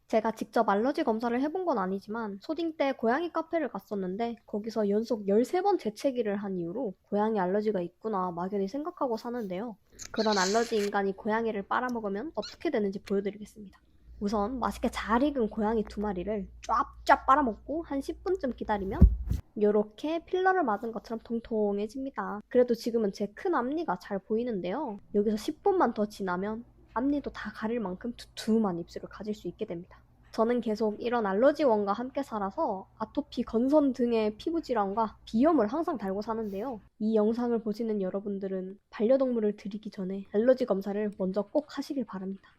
제가 직접 알러지 검사를 해본 건 아니지만 초딩 때 고양이 카페를 갔었는데 거기서 연속 13번 재채기를 한 이후로 고양이 알러지가 있구나 막연히 생각하고 사는데요. 그런 알러지 인간이 고양이를 빨아먹으면 어떻게 되는지 보여드리겠습니다. 우선 맛있게 잘 익은 고양이 2마리를 쫙쫙 빨아먹고 한 10분쯤 기다리면 요렇게 필러를 맞은 것처럼 통통해집니다. 그래도 지금은 제 큰 앞니가 잘 보이는데요. 여기서 10분만 더 지나면 앞니도 다 가릴 만큼 두툼한 입술을 가질 수 있게 됩니다. 저는 계속 이런 알러지원과 함께 살아서 아토피, 건선 등의 피부 질환과 비염을 항상 달고 사는데요. 이 영상을 보시는 여러분들은 반려동물을 들이기 전에 알러지 검사를 먼저 꼭 하시길 바랍니다.